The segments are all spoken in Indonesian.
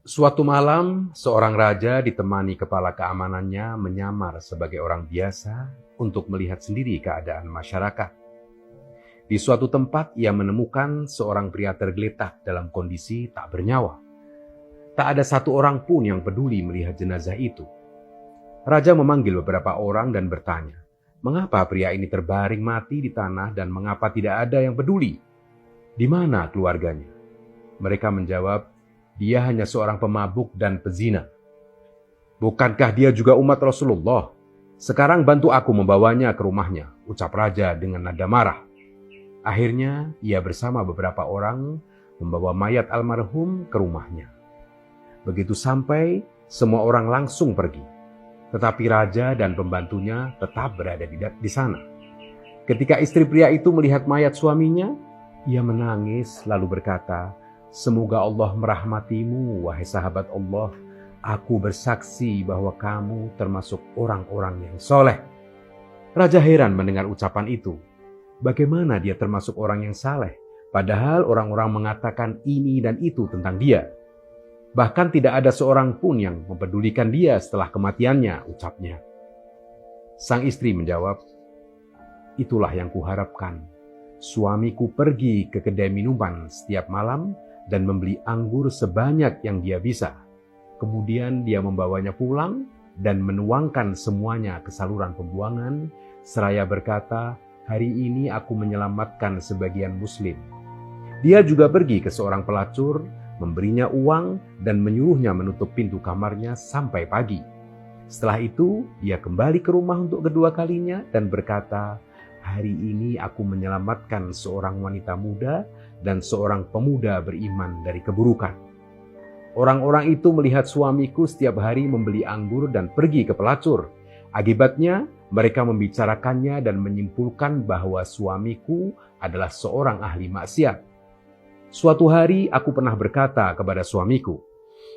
Suatu malam, seorang raja ditemani kepala keamanannya menyamar sebagai orang biasa untuk melihat sendiri keadaan masyarakat. Di suatu tempat, ia menemukan seorang pria tergeletak dalam kondisi tak bernyawa. Tak ada satu orang pun yang peduli melihat jenazah itu. Raja memanggil beberapa orang dan bertanya, mengapa pria ini terbaring mati di tanah dan mengapa tidak ada yang peduli? Di mana keluarganya? Mereka menjawab, dia hanya seorang pemabuk dan pezina. Bukankah dia juga umat Rasulullah? Sekarang bantu aku membawanya ke rumahnya, ucap raja dengan nada marah. Akhirnya ia bersama beberapa orang membawa mayat almarhum ke rumahnya. Begitu sampai, semua orang langsung pergi. Tetapi raja dan pembantunya tetap berada di sana. Ketika istri pria itu melihat mayat suaminya, ia menangis lalu berkata, semoga Allah merahmatimu, wahai sahabat Allah. Aku bersaksi bahwa kamu termasuk orang-orang yang soleh. Raja heran mendengar ucapan itu. Bagaimana dia termasuk orang yang saleh? Padahal orang-orang mengatakan ini dan itu tentang dia. Bahkan tidak ada seorang pun yang mempedulikan dia setelah kematiannya, ucapnya. Sang istri menjawab, itulah yang kuharapkan. Suamiku pergi ke kedai minuman setiap malam dan membeli anggur sebanyak yang dia bisa. Kemudian dia membawanya pulang dan menuangkan semuanya ke saluran pembuangan, seraya berkata, hari ini aku menyelamatkan sebagian muslim. Dia juga pergi ke seorang pelacur, memberinya uang dan menyuruhnya menutup pintu kamarnya sampai pagi. Setelah itu, dia kembali ke rumah untuk kedua kalinya dan berkata, hari ini aku menyelamatkan seorang wanita muda dan seorang pemuda beriman dari keburukan. Orang-orang itu melihat suamiku setiap hari membeli anggur dan pergi ke pelacur. Akibatnya, mereka membicarakannya dan menyimpulkan bahwa suamiku adalah seorang ahli maksiat. Suatu hari aku pernah berkata kepada suamiku,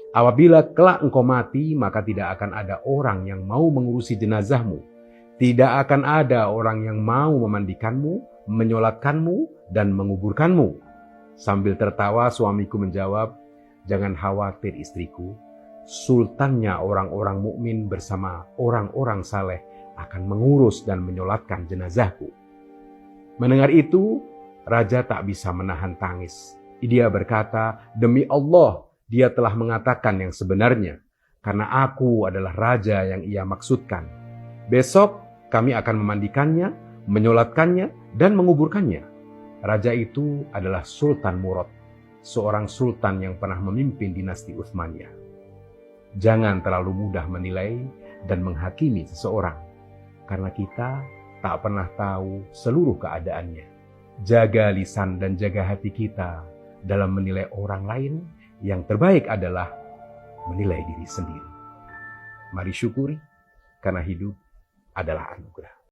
apabila kelak engkau mati, maka tidak akan ada orang yang mau mengurusi jenazahmu. Tidak akan ada orang yang mau memandikanmu, menyolatkanmu, dan menguburkanmu. Sambil tertawa suamiku menjawab, jangan khawatir istriku, sultannya orang-orang mukmin bersama orang-orang saleh akan mengurus dan menyolatkan jenazahku. Mendengar itu, raja tak bisa menahan tangis. Dia berkata, demi Allah, dia telah mengatakan yang sebenarnya, karena aku adalah raja yang ia maksudkan. Besok kami akan memandikannya, menyolatkannya, dan menguburkannya. Raja itu adalah Sultan Murad, seorang sultan yang pernah memimpin dinasti Utsmaniyah. Jangan terlalu mudah menilai dan menghakimi seseorang, karena kita tak pernah tahu seluruh keadaannya. Jaga lisan dan jaga hati kita dalam menilai orang lain. Yang terbaik adalah menilai diri sendiri. Mari syukuri, karena hidup adalah anugerah.